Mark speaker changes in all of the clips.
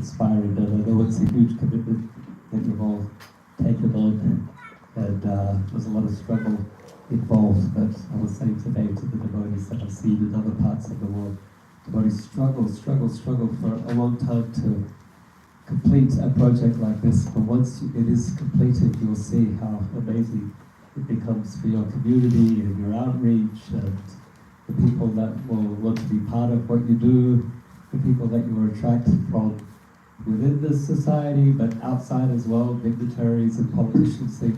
Speaker 1: inspiring, and I know it's a huge commitment that you've all taken on, and there's a lot of struggle involved. But I was saying today to the devotees that I've seen in other parts of the world, devotees struggle for a long time to complete a project like this, but once it is completed, you'll see how amazing it becomes for your community and your outreach, and the people that will want to be part of what you do, the people that you are attracted from within this society, but outside as well, dignitaries and politicians. They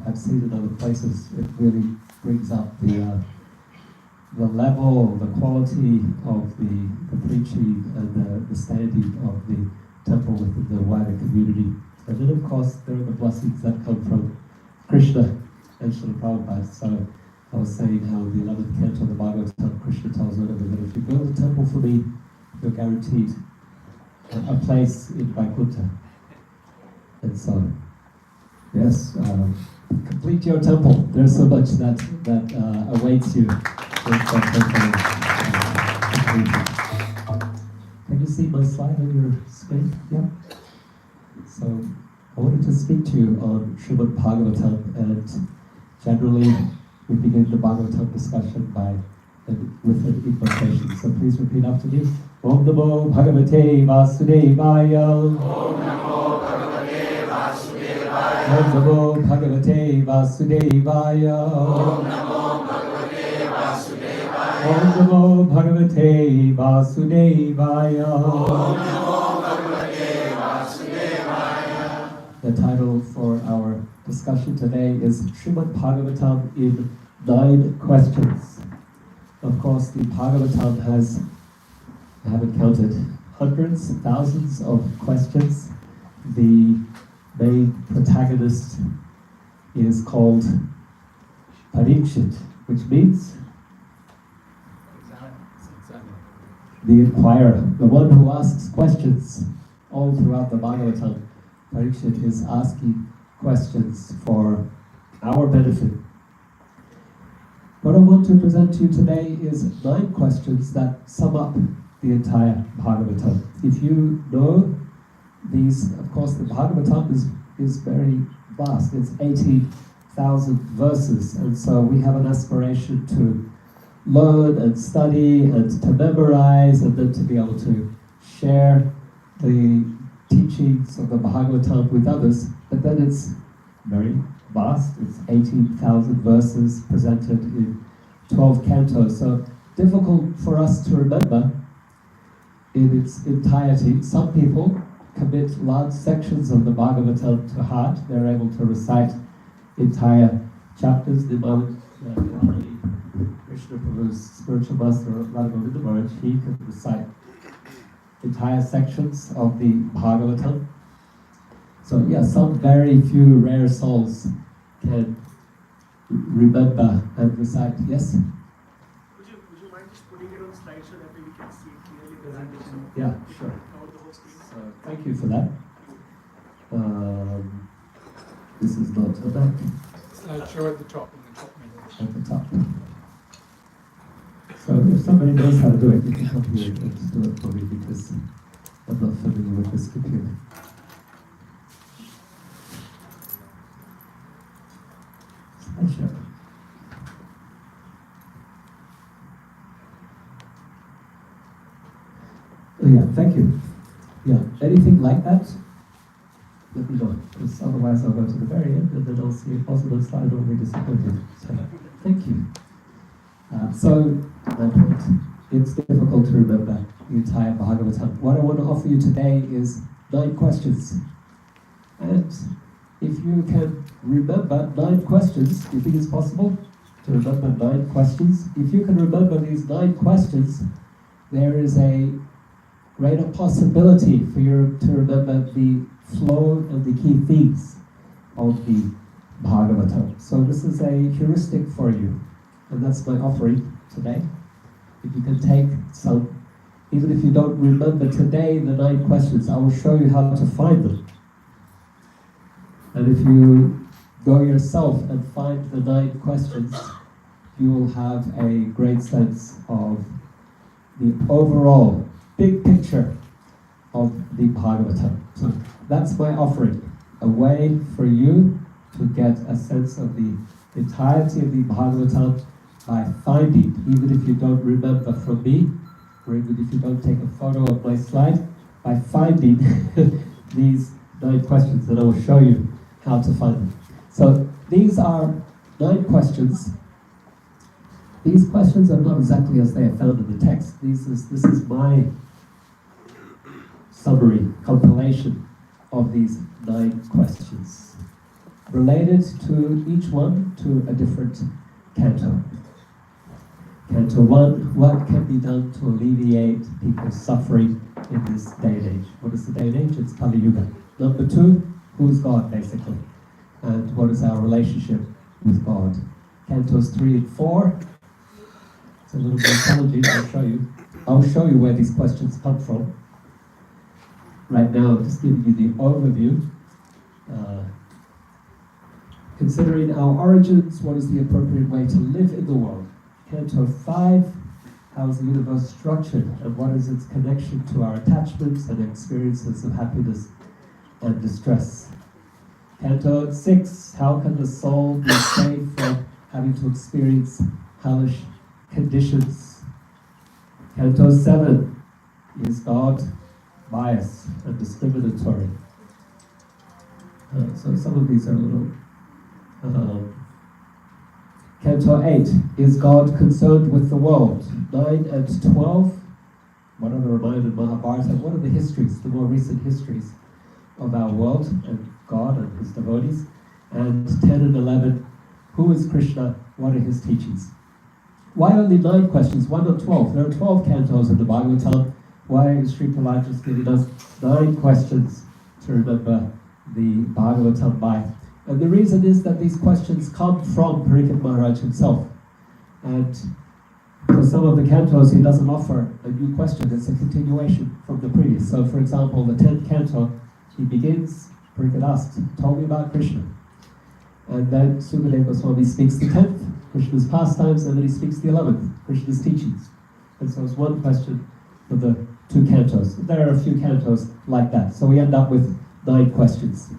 Speaker 1: I've seen in other places, it really brings up the level, the quality of the preaching and the standing of the temple within the wider community. And then of course there are the blessings that come from Krishna and Srila Prabhupada. So I was saying how the 11th canto of the Bhagavatam, Krishna tells Uddhava that if you build a temple for me, you're guaranteed a place in Vaikuntha. And so, yes, complete your temple. There's so much that awaits you. Can you see my slide on your screen? Yeah. So I wanted to speak to you on Srimad Bhagavatam, and generally we begin the Bhagavatam discussion with an invocation. So please repeat after me. Om Namo Bhagavate Vasudevaya.
Speaker 2: Om Namo Bhagavate Vasudevaya.
Speaker 1: Om Namo Bhagavate Vasudevaya.
Speaker 2: Om Namo Bhagavate Vasudevaya.
Speaker 1: Om Namo Bhagavate Vasudevaya.
Speaker 2: Om Namo Bhagavate Vasudevaya.
Speaker 1: The title for our discussion today is Srimad Bhagavatam in 9 questions. Of course, the Bhagavatam has, I haven't counted, hundreds, thousands of questions. The main protagonist is called Parikshit, which means the inquirer, the one who asks questions all throughout the Bhagavatam. Parikshit is asking questions for our benefit. What I want to present to you today is 9 questions that sum up the entire Bhagavatam. If you know these, of course the Bhagavatam is very vast. It's 80,000 verses, and so we have an aspiration to learn and study and to memorize, and then to be able to share the teachings of the Bhagavatam with others. But then it's very vast. It's 18,000 verses presented in 12 cantos, so difficult for us to remember in its entirety. Some people commit large sections of the Bhagavatam to heart. They're able to recite entire chapters. The moment Krishna Prabhu's spiritual master, Radha Govinda Maharaj, he could recite entire sections of the Bhagavatam. So yeah, some very few rare souls can remember and recite. Yes?
Speaker 3: Would you mind just putting it on slide so that we can see it clearly the presentation?
Speaker 1: Yeah, sure.
Speaker 3: Cover the whole screen.
Speaker 1: So thank you for that. This is not a back.
Speaker 4: Slideshow at the top, in the top menu.
Speaker 1: At the top. So if somebody knows how to do it, you can help me and do it for me, because I'm not familiar with this computer. Slideshow. Oh yeah, thank you. Yeah, anything like that, let me know, because otherwise I'll go to the very end and then I'll see a possible slide and I'll be disappointed. So, thank you. So, my point, it's difficult to remember the entire Bhagavatam. What I want to offer you today is 9 questions. And if you can remember 9 questions, do you think it's possible to remember 9 questions? If you can remember these 9 questions, there is a greater possibility for you to remember the flow and the key themes of the Bhagavatam. So this is a heuristic for you, and that's my offering today. If you can take some, even if you don't remember today the 9 questions, I will show you how to find them. And if you go yourself and find the 9 questions, you will have a great sense of the overall big picture of the Bhagavatam. So that's my offering, a way for you to get a sense of the entirety of the Bhagavatam by finding, even if you don't remember from me, or even if you don't take a photo of my slide, by finding these 9 questions, and I will show you how to find them. So these are 9 questions. These questions are not exactly as they are found in the text. This is my summary, compilation of these 9 questions, related to each one to a different canto. Canto 1, what can be done to alleviate people's suffering in this day and age? What is the day and age? It's Kali Yuga. Number 2, who's God, basically? And what is our relationship with God? Cantos 3 and 4, it's a little bit challenging, I'll show you where these questions come from. Right now, I'm just giving you the overview. Considering our origins, what is the appropriate way to live in the world? Canto 5, how is the universe structured, and what is its connection to our attachments and experiences of happiness and distress? Canto 6, how can the soul be saved from having to experience hellish conditions? Canto 7, is God biased and discriminatory? So some of these are a little... Canto 8, is God concerned with the world? 9 and 12, what are the Ramayana and Mahabharata? What are the histories, the more recent histories of our world and God and his devotees? And 10 and 11, who is Krishna? What are his teachings? Why only 9 questions? Why not 12? There are 12 cantos in the Bhagavatam. Why is Sri Prahlada just giving us 9 questions to remember the Bhagavatam by? And the reason is that these questions come from Parikshit Maharaj himself. And for some of the cantos, he doesn't offer a new question. It's a continuation from the previous. So, for example, the 10th canto, he begins, Parikshit asks, told me about Krishna. And then Sukadeva Goswami speaks the 10th, Krishna's pastimes, and then he speaks the 11th, Krishna's teachings. And so it's one question for the 2 cantos. There are a few cantos like that. So we end up with 9 questions.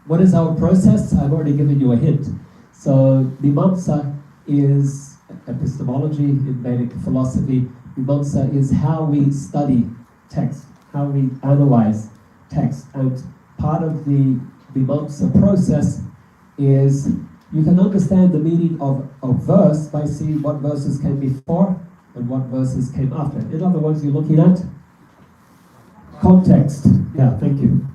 Speaker 1: What is our process? I've already given you a hint. So Mimamsa is epistemology in Vedic philosophy. Mimamsa is how we study text, how we analyze text. And part of the Mimamsa process is you can understand the meaning of a verse by seeing what verses came before and what verses came after. In other words, you're looking at context. Yeah, thank you.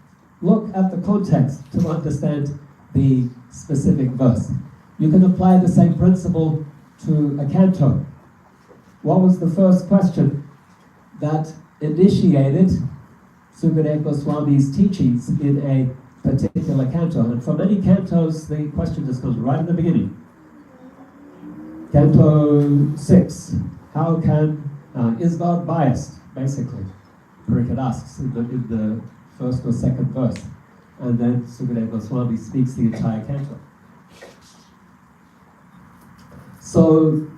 Speaker 1: Look at the context to understand the specific verse. You can apply the same principle to a canto. What was the first question that initiated Sukadeva Goswami's teachings in a particular canto? And for many cantos, the question just comes right in the beginning. Canto 6, how can, is God biased, basically? Parikshit asks in the first or second verse. And then Sukadeva Goswami speaks the entire canto. So,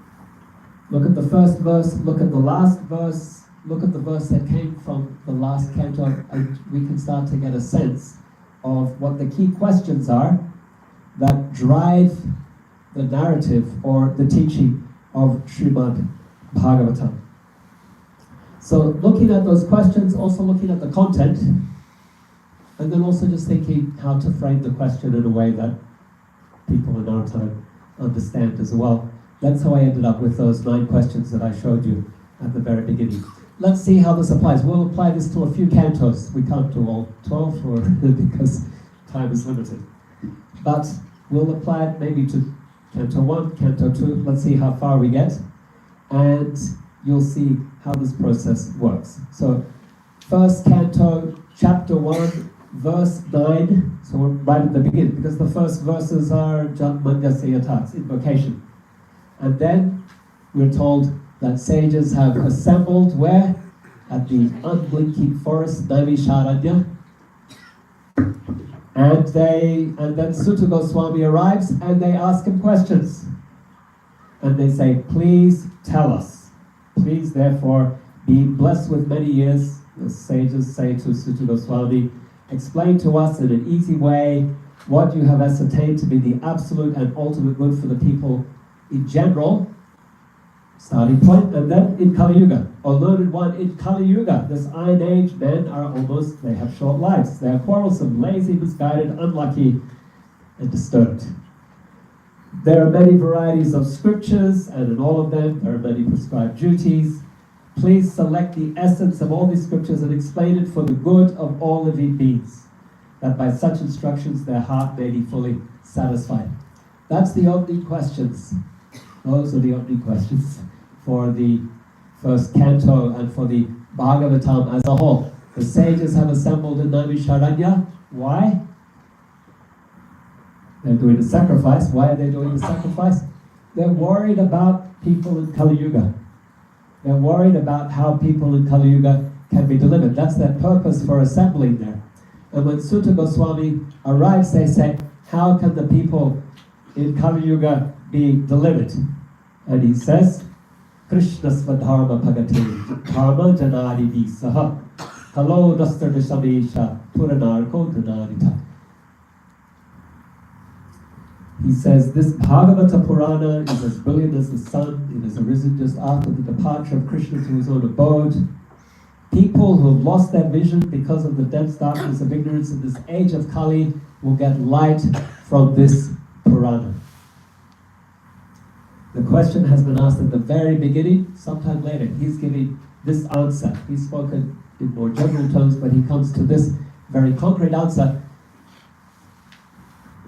Speaker 1: look at the first verse, look at the last verse, look at the verse that came from the last canto, and we can start to get a sense of what the key questions are that drive the narrative or the teaching of Srimad Bhagavatam. So looking at those questions, also looking at the content, and then also just thinking how to frame the question in a way that people in our time understand as well. That's how I ended up with those 9 questions that I showed you at the very beginning. Let's see how this applies. We'll apply this to a few cantos. We can't do all 12 because time is limited. But we'll apply it maybe to Canto 1, Canto 2. Let's see how far we get. And you'll see how this process works. So, first canto, chapter 1, verse 9. So we're right at the beginning, because the first verses are Janmanyasya Yatats, invocation. And then we're told that sages have assembled where? At the unblinking forest, Naimisharanya. And then Sutta Goswami arrives and they ask him questions. And they say, please tell us. Please, therefore, be blessed with many years the sages say to Suta Goswami, explain to us in an easy way what you have ascertained to be the absolute and ultimate good for the people in general, starting point, and then in Kali Yuga. O learned one, in Kali Yuga, this Iron Age, men are almost, they have short lives. They are quarrelsome, lazy, misguided, unlucky, and disturbed. There are many varieties of scriptures, and in all of them, there are many prescribed duties. Please select the essence of all these scriptures and explain it for the good of all living beings, that by such instructions their heart may be fully satisfied. That's the opening questions. Those are the opening questions for the first canto and for the Bhagavatam as a whole. The sages have assembled in Naimisharanya. Why? They're doing the sacrifice. Why are they doing the sacrifice? They're worried about people in Kali Yuga. They're worried about how people in Kali Yuga can be delivered. That's their purpose for assembling there. And when Suta Goswami arrives, they say, how can the people in Kali Yuga be delivered? And he says, Krishna Swadharma Bhagate Dharma Janadi Visaha Kalo Dastar Vishamesha Puranarko Dhanarita. He says, this Bhagavata Purana is as brilliant as the sun. It has arisen just after the departure of Krishna to his own abode. People who have lost their vision because of the dense darkness of ignorance in this age of Kali will get light from this Purana. The question has been asked at the very beginning, sometime later. He's giving this answer. He's spoken in more general terms, but he comes to this very concrete answer.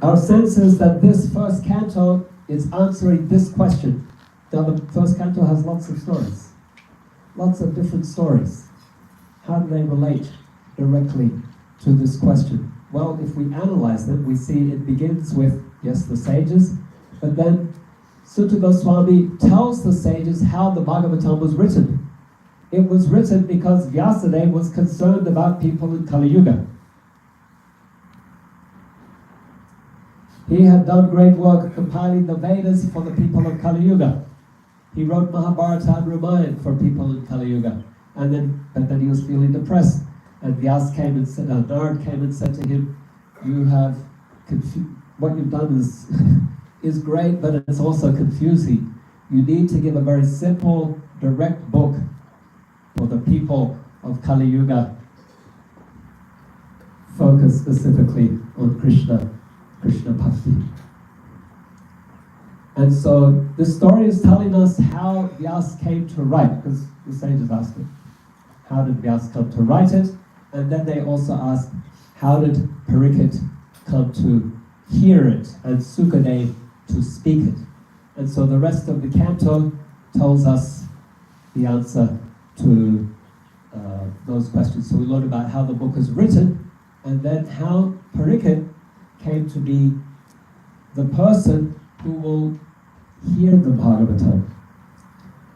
Speaker 1: Our sense is that this first canto is answering this question. Now, the first canto has lots of stories, lots of different stories. How do they relate directly to this question? Well, if we analyze them, we see it begins with, yes, the sages, but then Suta Goswami tells the sages how the Bhagavatam was written. It was written because Vyasadeva was concerned about people in Kali Yuga. He had done great work compiling the Vedas for the people of Kali Yuga. He wrote Mahabharata and Ramayana for people in Kali Yuga. But then he was feeling depressed. And Vyas came and said, Nard came and said to him, you have what you've done is great, but it's also confusing. You need to give a very simple, direct book for the people of Kali Yuga, focused specifically on Krishna Bhakti. And so this story is telling us how Vyas came to write, because the sages asked it. How did Vyas come to write it? And then they also asked, how did Parikshit come to hear it, and Sukadev to speak it? And so the rest of the canto tells us the answer to those questions. So we learn about how the book is written, and then how Parikshit came to be the person who will hear the Bhagavatam.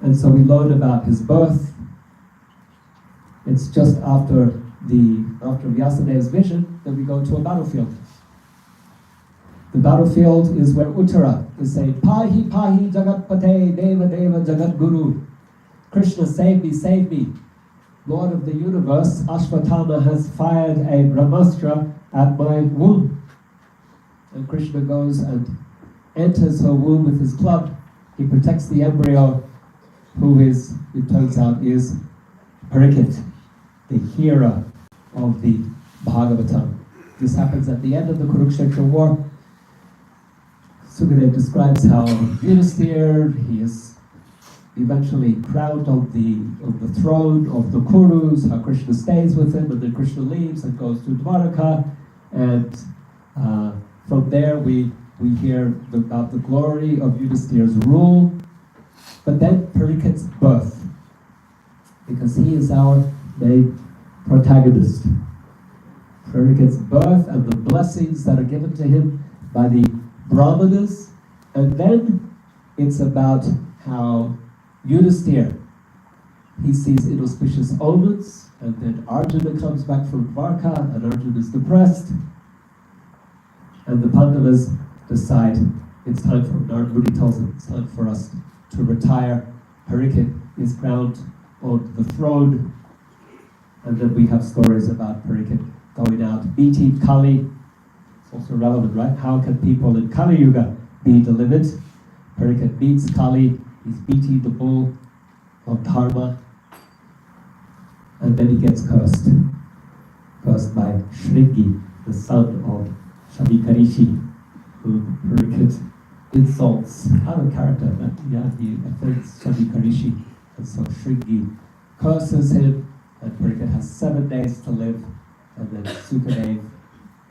Speaker 1: And so we learn about his birth. It's just after Vyasadev's vision that we go to a battlefield. The battlefield is where Uttara is saying, Pahi Pahi Jagatpate Deva Deva Jagat Guru. Krishna, save me, Lord of the universe. Ashwatthama has fired a Brahmastra at my womb. And Krishna goes and enters her womb with his club. He protects the embryo, who is, it turns out, is Parikshit, the hearer of the Bhagavatam. This happens at the end of the Kurukshetra war. Sukadev describes how Yudhisthira, he is eventually crowned on the throne of the Kurus, how Krishna stays with him, and then Krishna leaves and goes to Dwaraka, and from there we hear about the glory of Yudhisthira's rule, but then Parikshit's birth, because he is our main protagonist. Parikshit's birth and the blessings that are given to him by the Brahmanas, and then it's about how Yudhisthira, he sees inauspicious omens, and then Arjuna comes back from Dwarka, and Arjuna is depressed, and the Pandavas decide it's time for, Narada Muni tells them, it's time for us to retire. Parikshit is crowned on the throne, And then we have stories about Parikshit going out, beating Kali. It's also relevant, right? How can people in Kali Yuga be delivered? Parikshit beats Kali, he's beating the bull of Dharma, and then he gets cursed by Shringi, the son of Shabikarishi, who Parikshit insults out of character, but yeah, he offends Shabikarishi, and so Shringi curses him, and Parikshit has 7 days to live, and then Sukadev,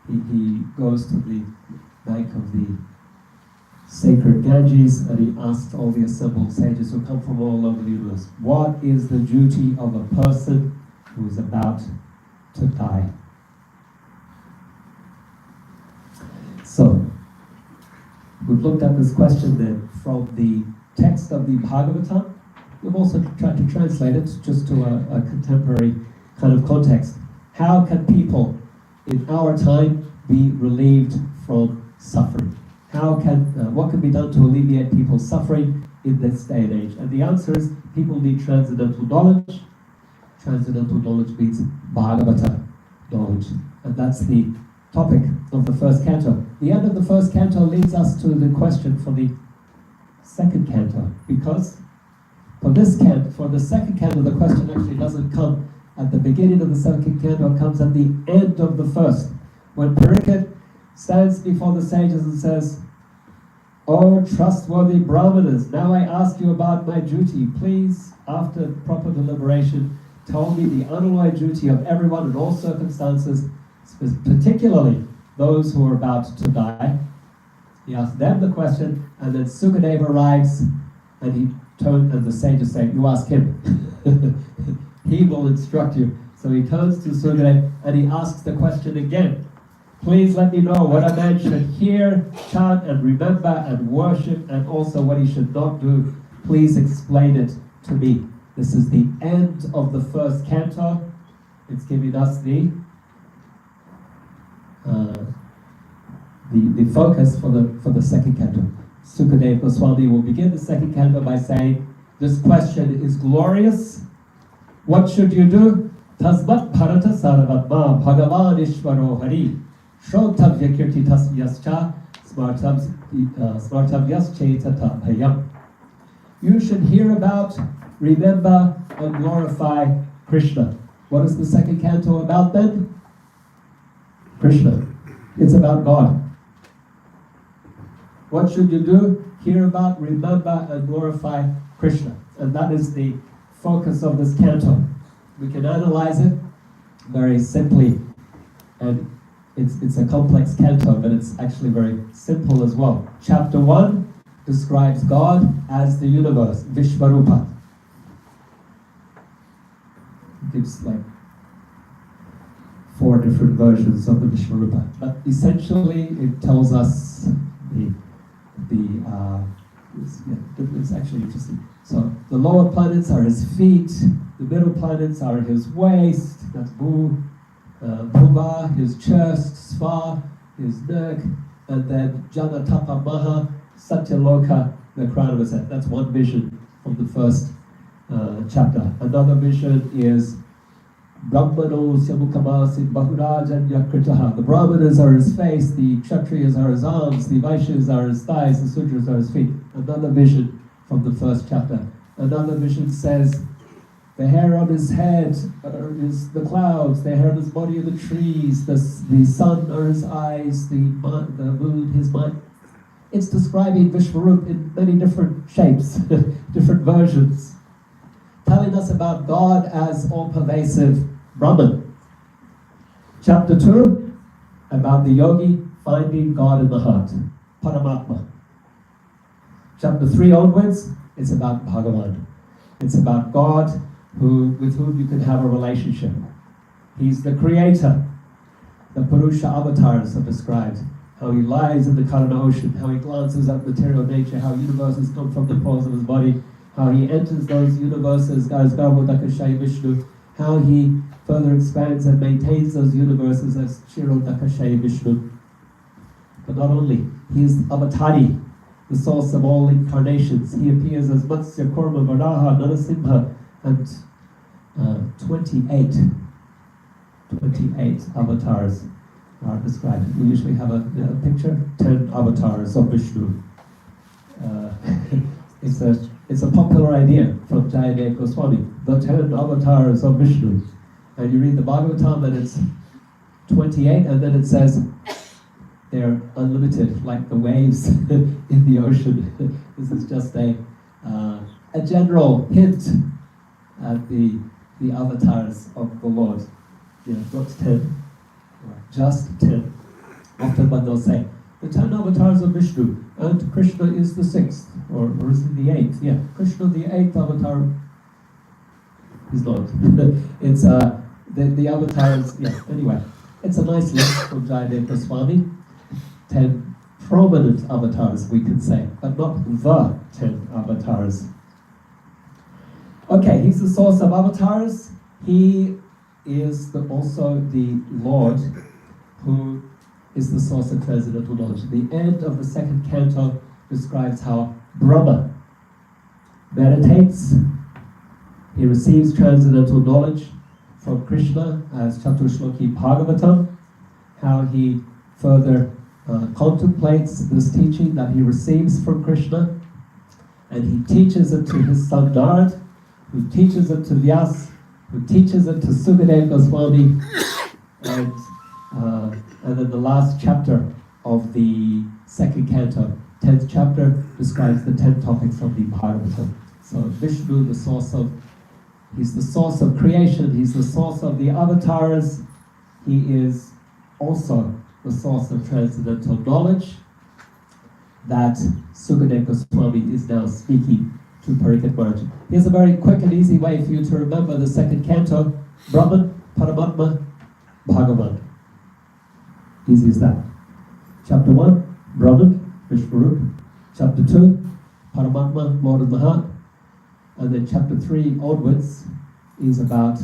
Speaker 1: he goes to the bank of the sacred Ganges, and he asked all the assembled sages who come from all over the universe, what is the duty of a person who is about to die? So, we've looked at this question then from the text of the Bhagavatam. We've also tried to translate it just to a contemporary kind of context. How can people in our time be relieved from suffering? What can be done to alleviate people's suffering in this day and age? And the answer is people need transcendental knowledge. Transcendental knowledge means Bhagavata knowledge. And that's the topic of the first canto. The end of the first canto leads us to the question for the second canto, because for the second canto, the question actually doesn't come at the beginning of the second canto, it comes at the end of the first. When Parikshit stands before the sages and says, "O trustworthy Brahmanas, now I ask you about my duty. Please, after proper deliberation, tell me the unalloyed duty of everyone in all circumstances, particularly those who are about to die." He asks them the question, and then Sukadeva arrives, and the sages say, "You ask him." He will instruct you. So he turns to Sukadeva, and he asks the question again. Please let me know what a man should hear, chant, and remember, and worship, and also what he should not do. Please explain it to me. This is the end of the first canto. It's giving us the focus for the second canto. Sukadeva Goswami will begin the second canto by saying, this question is glorious. What should you do? Tasmat bharata saravatma bhagavan ishvaro hari shrotavya kirti tasvyascha smartavyas chetata bhayam. You should hear about, remember, and glorify Krishna. What is the second canto about then? Krishna. It's about God. What should you do? Hear about, remember, and glorify Krishna. And that is the focus of this canto. We can analyze it very simply, and it's a complex canto, but it's actually very simple as well. Chapter 1 describes God as the universe, Vishvarupa. It gives like 4 different versions of the Vishvarupa, but essentially it tells us it's actually interesting. So the lower planets are his feet, the middle planets are his waist, that's Bhuva, his chest, Sva, his neck, and then Janatapa Maha, Satyaloka, the crown of his head. That's one vision from the first chapter. Another vision is Brahmano Syamukamasi Bahurajan Yakritaha. The Brahmanas are his face, the Kshatriyas are his arms, the Vaishyas are his thighs, the Sudras are his feet. Another vision from the first chapter. Another vision says, the hair on his head is the clouds, the hair on his body are the trees, the sun are his eyes, the moon his mind. It's describing Vishvarup in many different shapes, different versions, telling us about God as all-pervasive Brahman. Chapter 2, about the yogi finding God in the heart, Paramatma. Chapter 3 onwards, it's about Bhagavan. It's about God with whom you can have a relationship. He's the creator. The Purusha avatars are described. How he lies in the Karana ocean, how he glances at material nature, how universes come from the pores of his body, how he enters those universes as Garbhodakashayi Vishnu, how he further expands and maintains those universes as Kshirodakashayi Vishnu. But not only, he is Avatari, the source of all incarnations. He appears as Matsya, Kurma, Varaha, Narasimha, and 28 28 avatars are described. We usually have a picture, 10 avatars of Vishnu. It's a popular idea from Jayadev Goswami, the 10 avatars of Vishnu. And you read the Bhagavatam and it's 28, and then it says they're unlimited, like the waves in the ocean. This is just a general hint at the avatars of the Lord. Not 10, just 10. Often one will say, the 10 avatars of Vishnu, and Krishna is the 6th, or is it the 8th? Yeah, Krishna the 8th avatar. He's not. It's the avatars, yeah, anyway. It's a nice list from Jayadev Goswami. 10 prominent avatars, we can say, but not the 10 avatars. Okay, he's the source of avatars. He is also the Lord who is the source of transcendental knowledge. The end of the second canto describes how Brahma meditates. He receives transcendental knowledge from Krishna as Chatushloki Bhagavatam, how he further contemplates this teaching that he receives from Krishna, and he teaches it to his son Narad, who teaches it to Vyas, who teaches it to Sukadeva Goswami, and then the last chapter of the second canto, 10th chapter, describes the 10 topics of the Bhagavatam. So Vishnu, he's the source of creation, he's the source of the avatars, he is also the source of transcendental knowledge that Sukadeva Goswami is now speaking to Parikshit Maharaj. Here's a very quick and easy way for you to remember the second canto: Brahman, Paramatma, Bhagavan. Easy as that. Chapter 1, Brahman, Vishwarup. Chapter 2, Paramatma, Lord of the Heart. And then chapter 3 onwards is about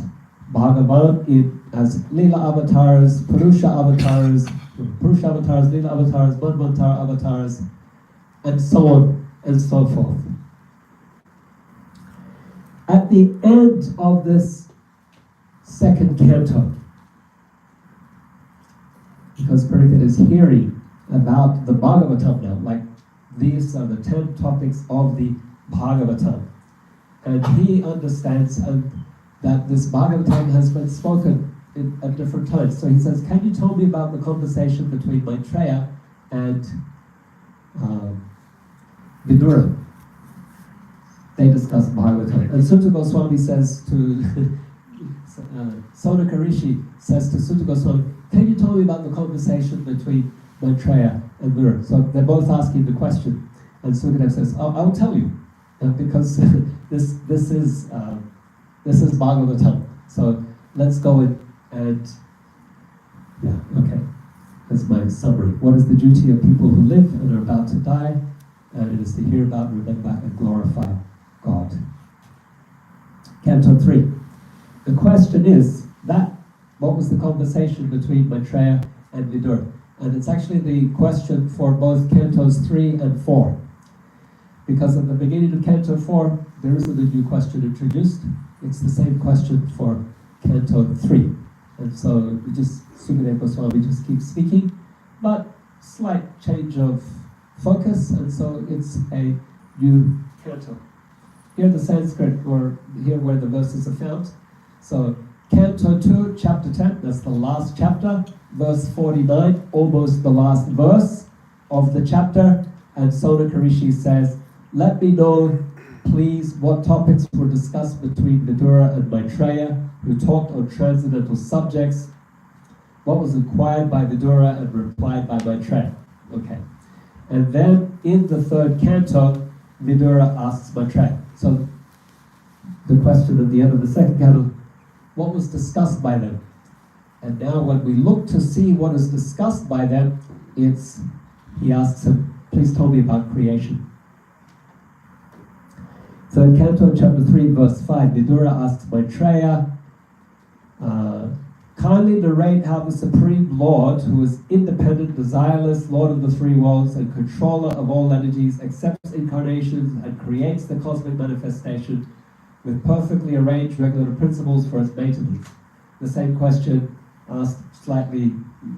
Speaker 1: Bhagavan as Leela avatars, Purusha avatars, Leela avatars, Manvantara avatars, and so on and so forth. At the end of this second canto, because Parikshit is hearing about the Bhagavatam now, like these are the 10 topics of the Bhagavatam, and he understands that this Bhagavatam has been spoken at different times. So he says, can you tell me about the conversation between Maitreya and Vidura? They discuss Bhagavatam. And Sutta Goswami says to Sonaka Rishi says to Sutta Goswami, can you tell me about the conversation between Maitreya and Vidura? So they're both asking the question, and Sukadeva says, I'll tell you, because this is Bhagavatam. So let's go and okay. That's my summary. What is the duty of people who live and are about to die? And it is to hear about, remember, and glorify God. Canto 3. The question is what was the conversation between Maitreya and Vidura? And it's actually the question for both cantos 3 and 4. Because at the beginning of canto 4, there isn't a new question introduced. It's the same question for canto 3. And so Sukadeva Goswami just keeps speaking, but slight change of focus, and so it's a new canto. Here the Sanskrit, or here where the verses are found. So Canto 2, Chapter 10, that's the last chapter, verse 49, almost the last verse of the chapter, and Sonaka Rishi says, let me know, please, what topics were discussed between Vidura and Maitreya, who talked on transcendental subjects, what was inquired by Vidura and replied by Maitreya. Okay. And then in the third canto, Vidura asks Maitreya. So the question at the end of the second canto, what was discussed by them? And now when we look to see what is discussed by them, he asks him, please tell me about creation. So in Canto chapter 3, verse 5, Vidura asks Maitreya, kindly narrate how the Supreme Lord, who is independent, desireless, Lord of the three worlds, and controller of all energies, accepts incarnations and creates the cosmic manifestation with perfectly arranged regular principles for its maintenance. The same question asked slightly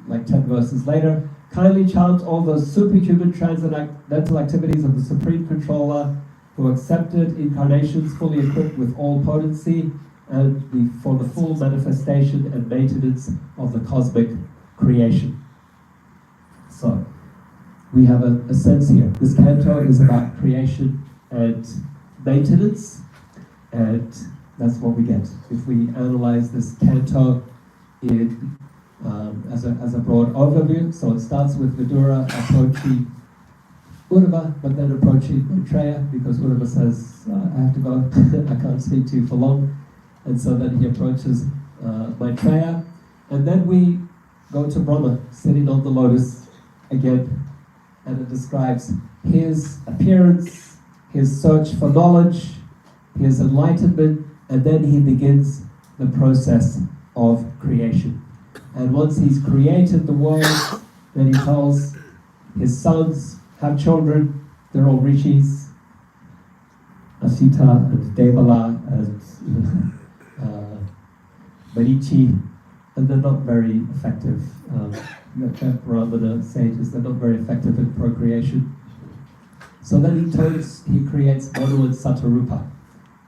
Speaker 1: like 10 verses later, kindly chant all those superhuman transcendental activities of the Supreme Controller who accepted incarnations fully equipped with all potency and for the full manifestation and maintenance of the cosmic creation. So, we have a sense here. This canto is about creation and maintenance, and that's what we get. If we analyze this canto in as a broad overview, so it starts with Vidura approaching Uddhava, but then approaching Maitreya, because Uddhava says, I have to go, I can't speak to you for long. And so then he approaches Maitreya, and then we go to Brahma, sitting on the lotus again, and it describes his appearance, his search for knowledge, his enlightenment, and then he begins the process of creation. And once he's created the world, then he tells his sons, have children, they're all rishis, Asita and Devala and Marichi, and they're not very effective. Brahmana sages, they're not very effective in procreation. So then he creates Manu and Satarupa,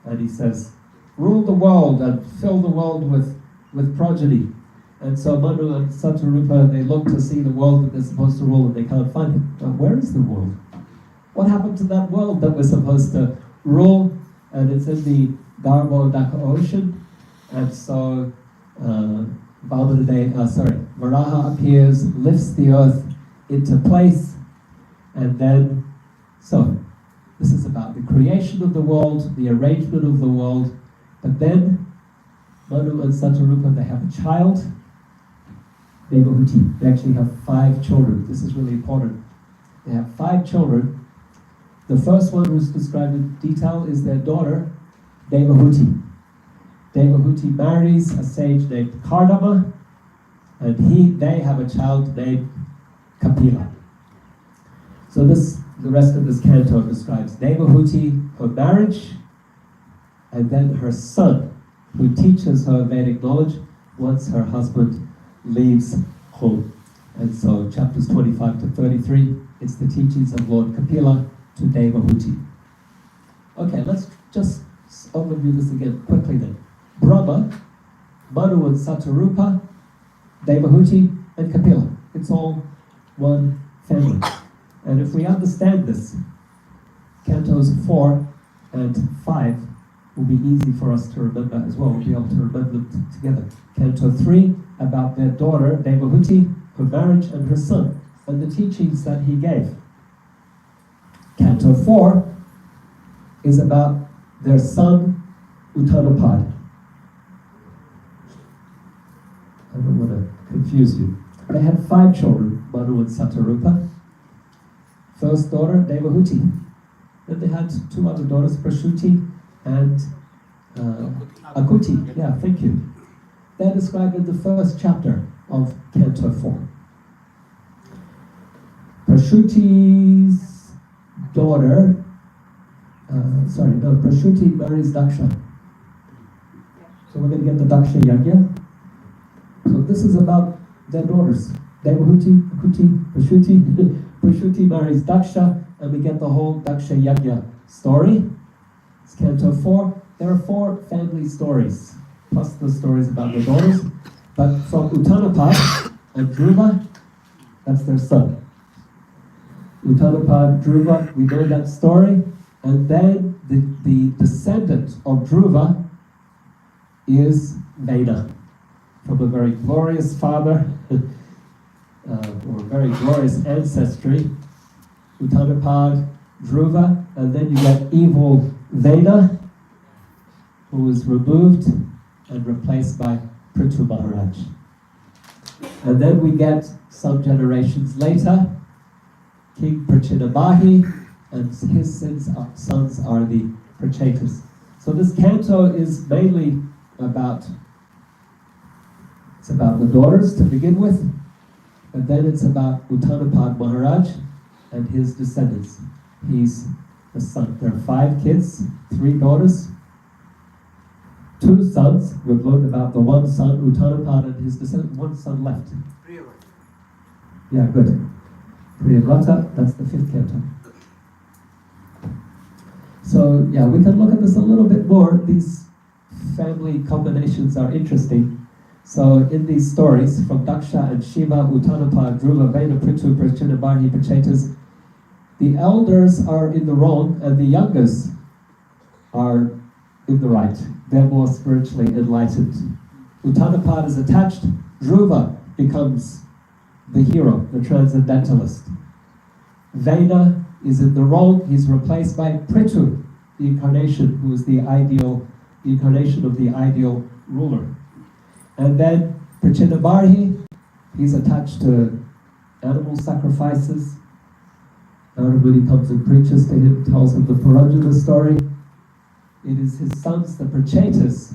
Speaker 1: and he says, rule the world and fill the world with progeny. And so Manu and Satarupa, they look to see the world that they're supposed to rule, and they can't find it. Now, where is the world? What happened to that world that we're supposed to rule? And it's in the Garbhodaka ocean. And so Varaha appears, lifts the earth into place, and then, so this is about the creation of the world, the arrangement of the world, but then Manu and Satarupa, they have a child, Devahuti. They actually have 5 children. This is really important. They have 5 children. The first one who's described in detail is their daughter, Devahuti. Devahuti marries a sage named Kardama, and they have a child named Kapila. So the rest of this canto describes Devahuti, her marriage, and then her son, who teaches her Vedic knowledge once her husband leaves home. And so chapters 25 to 33, it's the teachings of Lord Kapila to Devahuti. Okay, let's just overview this again quickly then. Brahma, Manu and Satarupa, Devahuti, and Kapila. It's all one family. And if we understand this, cantos 4 and 5 will be easy for us to remember as well. We'll be able to remember them together. Canto 3, about their daughter, Devahuti, her marriage and her son, and the teachings that he gave. Canto 4 is about their son, Uttanapad. I don't want to confuse you. They had 5 children, Manu and Satarupa. First daughter, Devahuti. Then they had 2 other daughters, Prashuti and Akuti. Yeah, thank you. They're described in the first chapter of Canto 4. Prashuti's daughter, Prashuti marries Daksha. So we're going to get the Daksha Yajna. So this is about their daughters. Devahuti, Akuti, Prashuti. Prashuti marries Daksha, and we get the whole Daksha Yajna story. It's Canto 4. There are 4 family stories, plus the stories about the daughters. But from Uttanapad and Dhruva, that's their son. Uttanapad, Dhruva, we know that story. And then the descendant of Dhruva is Vena, from a very glorious father, or very glorious ancestry, Uttanapad, Dhruva, and then you get evil Vena, who is removed and replaced by Prithu Maharaj. And then we get some generations later, King Prachinabahi, and his sons are the Prachetas. So this canto is mainly about the daughters to begin with, and then it's about Uttanapad Maharaj and his descendants. He's the son. There are 5 kids, 3 daughters, two sons. We've learned about the one son, Uttanapada, and his descendant, one son left. Yeah, good. Priyavrata, that's the 5th canto. So, yeah, we can look at this a little bit more. These family combinations are interesting. So, in these stories, from Daksha and Shiva, Uttanapada, Dhruva, Vena, Prithu, Prachina, Barhi, Pachetas, the elders are in the wrong and the youngest are in the right. They're more spiritually enlightened. Uttanapada is attached. Dhruva becomes the hero, the transcendentalist. Vena is in the wrong. He's replaced by Prithu, the incarnation, who is the incarnation of the ideal ruler. And then Prachinabarhi, he's attached to animal sacrifices. Everybody comes and preaches to him, tells him the Parajana story. It is his sons, the Prachetas,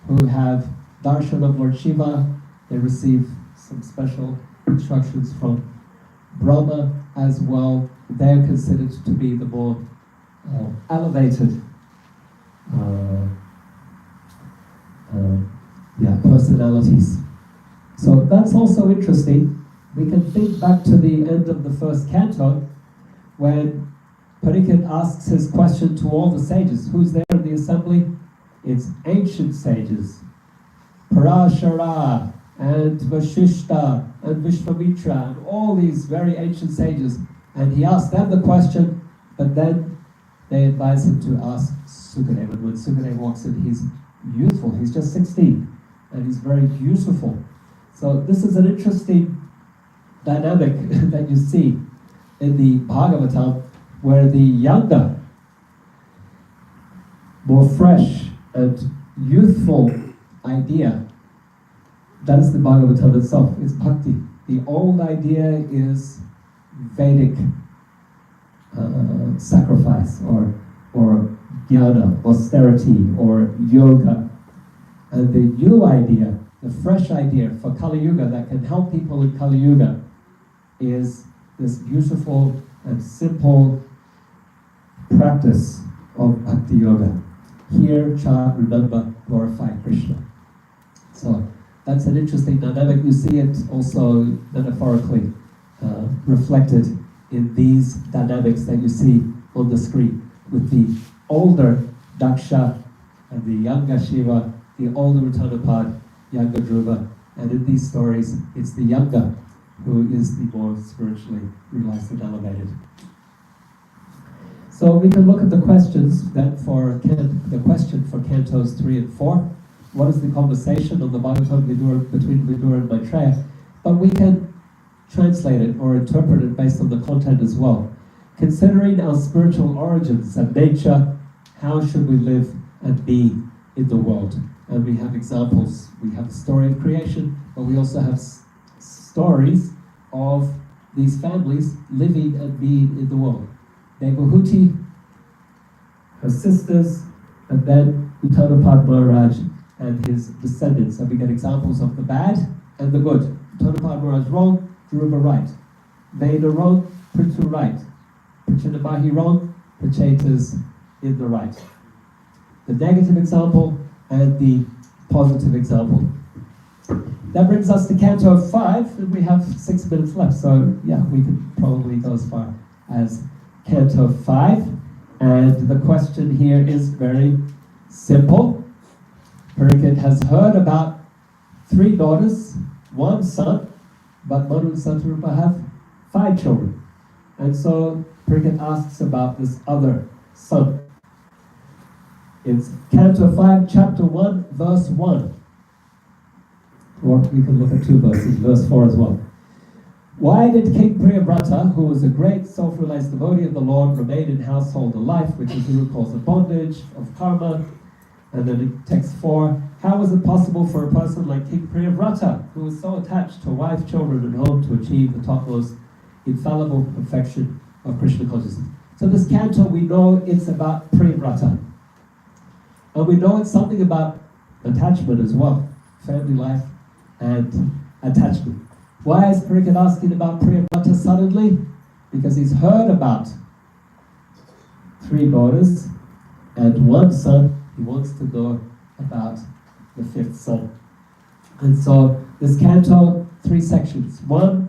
Speaker 1: who have darshan of Lord Shiva. They receive some special instructions from Brahma as well. They're considered to be the more elevated personalities. So that's also interesting. We can think back to the end of the 1st canto when Parikshit asks his question to all the sages. Who's there in the assembly? It's ancient sages. Parashara and Vashishta and Vishvamitra and all these very ancient sages. And he asked them the question, but then they advise him to ask Sukadeva. And when Sukadeva walks in, he's youthful. He's just 16 and he's very beautiful. So this is an interesting dynamic that you see in the Bhagavatam, where the younger, more fresh and youthful idea, that is the Bhagavatam itself, it's bhakti. The old idea is Vedic sacrifice or jnana, austerity or yoga. And the new idea, the fresh idea for Kali Yuga that can help people in Kali Yuga is this beautiful and simple practice of Bhakti Yoga. Hear, chant, remember, glorify Krishna. So that's an interesting dynamic. You see it also metaphorically reflected in these dynamics that you see on the screen with the older Daksha and the younger Shiva, the older Uttanapada, younger Dhruva, and in these stories it's the younger who is the more spiritually realized and elevated. So we can look at the questions then for the question for cantos 3 and 4. What is the conversation on the Bhagavatam between Vidura and Maitreya? But we can translate it or interpret it based on the content as well. Considering our spiritual origins and nature, how should we live and be in the world? And we have examples. We have the story of creation, but we also have stories of these families living and being in the world. Devahuti, her sisters, and then Uttanapada Maharaj and his descendants. And we get examples of the bad and the good. Uttanapada Maharaj wrong, Dhruva right. Veda wrong, Prithu right. Prachinabarhi wrong, Prachetas in the right. The negative example and the positive example. That brings us to Canto 5, and we have 6 minutes left, so yeah, we could probably go as far as Canto 5. And the question here is very simple. Parikshit has heard about 3 daughters, 1 son, but Manu and Satarupa have 5 children. And so Parikshit asks about this other son. It's Canto 5, Chapter 1, Verse 1. Or we can look at 2 verses, verse 4 as well. Why did King Priyavrata, who was a great self-realized devotee of the Lord, remain in household life, which the Guru calls a bondage of karma? And then in text 4, how was it possible for a person like King Priyavrata, who was so attached to wife, children, and home, to achieve the topmost infallible perfection of Krishna consciousness? So this canto, we know it's about Priyavrata. And we know it's something about attachment as well, family life and attachment. Why is Parikshit asking about Priyavrata suddenly? Because he's heard about 3 daughters and 1 son. He wants to know about the fifth son. And so this canto, 3 sections. 1,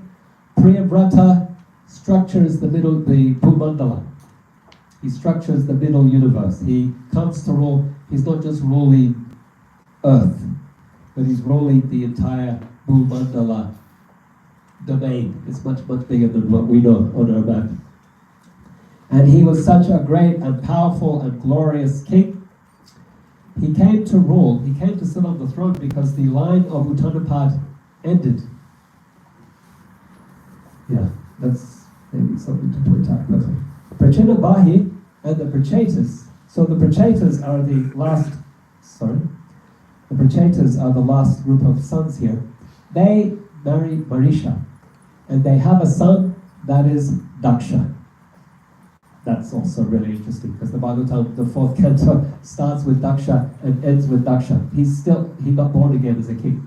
Speaker 1: Priyavrata structures the Bhumandala. He structures the middle universe. He comes to rule. He's not just ruling Earth, but he's ruling the entire Bhumandala domain. It's much, much bigger than what we know on our map. And he was such a great and powerful and glorious king. He came to rule, he came to sit on the throne because the line of Uttanapad ended. Yeah, that's maybe something to point out. But Prachina Bahi and the Prachetas, so the Prachetas are the last, the Prachetas are the last group of sons here. They marry Marisha, and they have a son that is Daksha. That's also really interesting because the Bhagavatam, the 4th canto, starts with Daksha and ends with Daksha. He got born again as a king.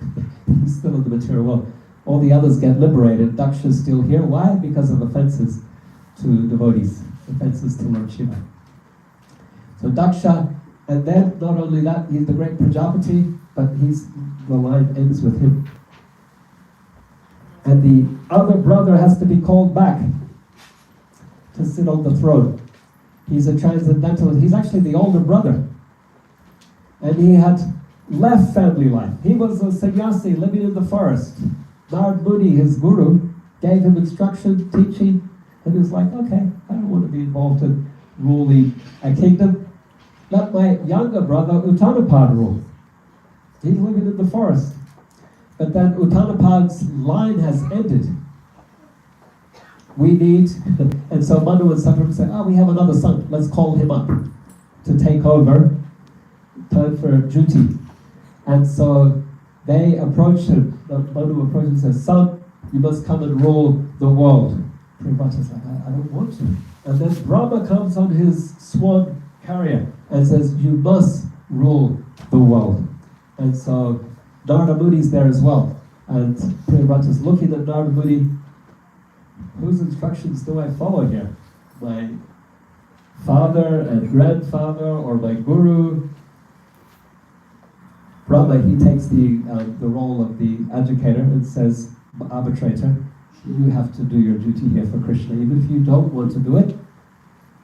Speaker 1: He's still in the material world. All the others get liberated. Daksha's still here. Why? Because of offenses to devotees, offenses to Lord Shiva. So Daksha, and then not only that, he's the great Prajapati, but the line ends with him. And the other brother has to be called back to sit on the throne. He's a transcendental, he's actually the older brother. And he had left family life. He was a sannyasi living in the forest. Narad Muni, his guru, gave him instruction, teaching, and he was like, okay, I don't want to be involved in ruling a kingdom. Let my younger brother Uttanapad rule. He's living in the forest. But then Uttanapad's line has ended. We need, and so Manu and Sapram said, we have another son, let's call him up to take over, time for duty. And so they approached him, Manu approached him and said, son, you must come and rule the world. Priyavrata's like, I don't want to. And then Brahma comes on his swan carrier and says, you must rule the world. And so Narada Muni's there as well. And Priyavrata's looking at Narada Muni, whose instructions do I follow here? My father and grandfather or my guru? Brahma, he takes the role of the educator and says, arbitrator, you have to do your duty here for Krishna. Even if you don't want to do it,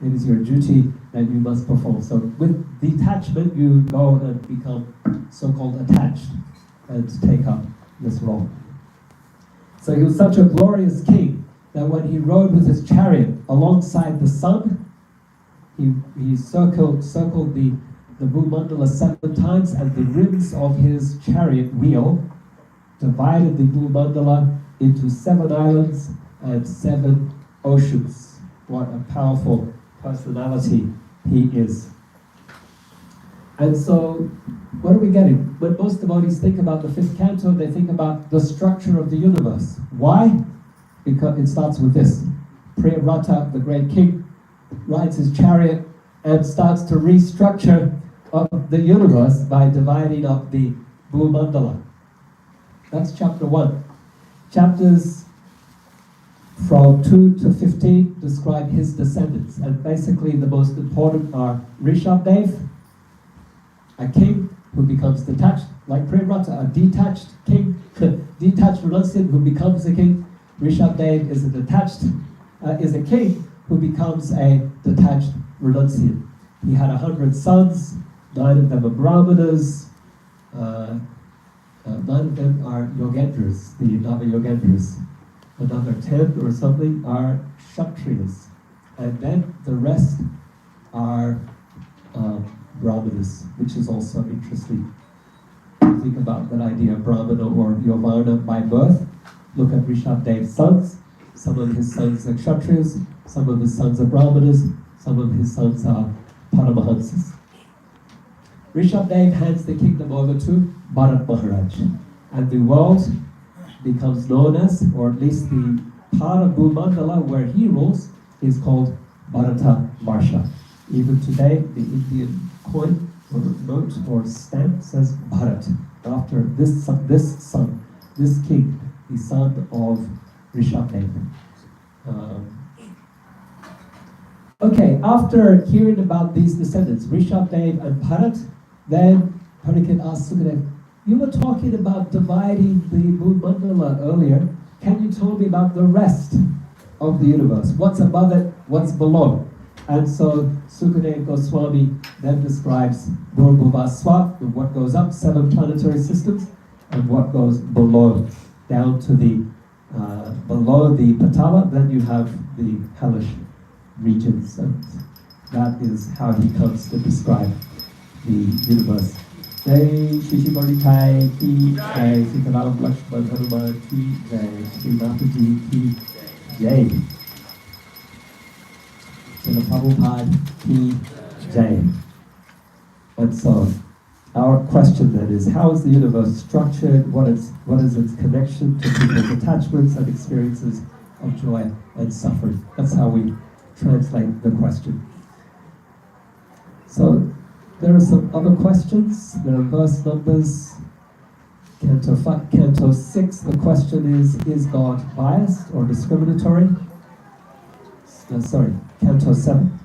Speaker 1: it is your duty that you must perform. So with detachment, you go and become so-called attached and take up this role. So he was such a glorious king that when he rode with his chariot alongside the sun, he circled the Bhumandala 7 times, and the rims of his chariot wheel divided the Bhumandala into 7 islands and 7 oceans. What a powerful personality he is. And so, what are we getting? When most devotees think about the 5th canto, they think about the structure of the universe. Why? Because it starts with this. Priyavrata, the great king, rides his chariot and starts to restructure of the universe by dividing up the Bhumandala. That's chapter 1. Chapters from 2 to 15 describe his descendants, and basically the most important are Rishabdev, a king who becomes detached, like Priyavrata, a detached king, detached renunciant who becomes a king. Rishabdev is a king who becomes a detached renunciant. He had 100 sons, 9 of them are Brahmanas, 9 of them are Yogendras, the Nava Yogendras. Another 10 or something are Kshatriyas. And then the rest are Brahmanas, which is also interesting. Think about that idea of Brahmana or Yavarna by birth. Look at Rishabdev's sons. Some of his sons are Kshatriyas, some of his sons are Brahmanas, some of his sons are Paramahansas. Rishabdev hands the kingdom over to Bharat Maharaj, and the world becomes known as, or at least the part of Bhumandala where he rules, is called Bharata Varsha. Even today, the Indian coin or note or stamp says Bharat, after this son, this king, the son of Rishabdev. Okay, after hearing about these descendants, Rishabdev and Bharat, then Pariksit asked Sukadev, you were talking about dividing the moon mandala earlier. Can you tell me about the rest of the universe? What's above it? What's below? And so Sukadev Goswami then describes Bhurbhuvaswat, what goes up, 7 planetary systems, and what goes below, down to the below the Patala. Then you have the hellish regions, and that is how he comes to describe the universe. Jai Shri Barikai ki Jai, Sitaram Lakshman Hanuman ki Jai, Shri Mataji ki Jai, Srila Prabhupada ki Jai. And so, our question then is, how is the universe structured? What is its connection to people's attachments and experiences of joy and suffering? That's how we translate the question. So, there are some other questions. There are verse numbers. Canto 6, the question is God biased or discriminatory? Canto 7.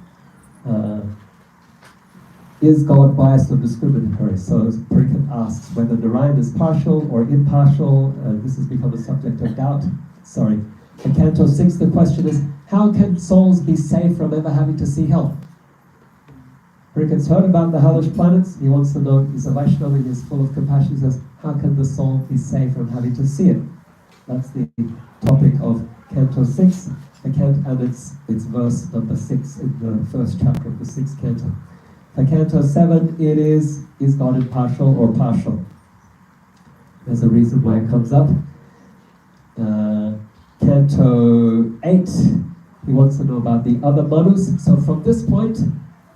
Speaker 1: Is God biased or discriminatory? So Pariksit asks whether Narayan is partial or impartial, and this has become a subject of doubt. In Canto 6, the question is, how can souls be saved from ever having to see hell? Parikit's heard about the hellish planets. He wants to know, he's a Vaishnava, he's full of compassion. He says, how can the soul be saved from having to see it? That's the topic of Canto 6, and it's verse number 6 in the first chapter of the 6th canto. For Canto 7, it is God impartial or partial? There's a reason why it comes up. Canto 8, he wants to know about the other manus. So from this point,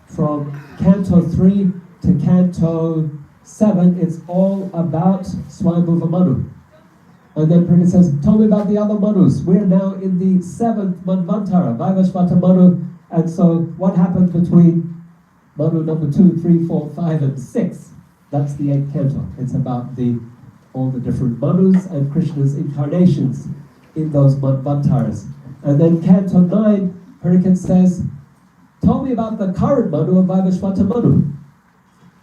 Speaker 1: from Canto 3 to Canto 7, it's all about Swayambhuva Manu. And then Pariksit says, tell me about the other manus. We're now in the 7th Manvantara, Vaivashvata Manu. And so what happened between Manu number 2, 3, 4, 5, and 6? That's the 8th canto. It's about all the different manus and Krishna's incarnations in those Manvantaras. And then Canto 9, Pariksit says, tell me about the current Manu of Vaivashvata Manu.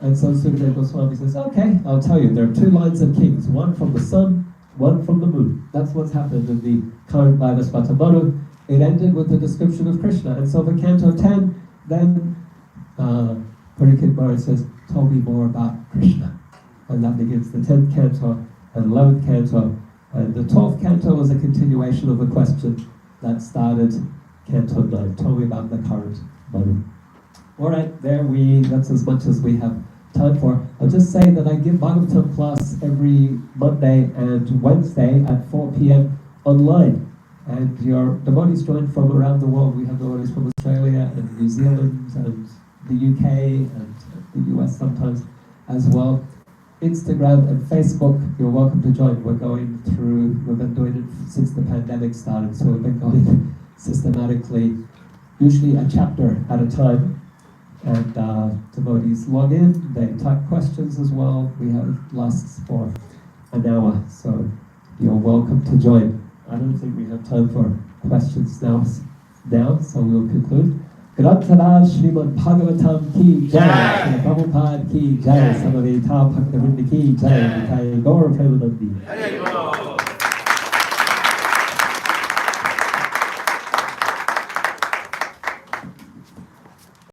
Speaker 1: And so Sukadeva Goswami says, okay, I'll tell you. There are 2 lines of kings, one from the sun, one from the moon. That's what's happened in the current Vaivashvata Manu. It ended with the description of Krishna. And so for Canto 10, then Pariksit Maharaj says, tell me more about Krishna. And that begins the 10th canto and 11th canto. And the 12th canto was a continuation of the question that started Canto 9. Tell me about the current Manu. Alright, that's as much as we have time for. I'll just say that I give Bhagavatam class every Monday and Wednesday at 4 p.m. online. And your devotees join from around the world. We have devotees from Australia and New Zealand and the UK and the US sometimes as well. Instagram and Facebook, you're welcome to join. We've been doing it since the pandemic started, so we've been going systematically, usually a chapter at a time. And devotees log in, they type questions as well. We have lasts for an hour, so you're welcome to join. I don't think we have time for questions now, so we'll conclude. Grantara Srimad Bhagavatam ki Jai, Prabhupada ki Jai, Samaveta Bhaktivinoda ki Jai, Nitai Gaur Premanandi.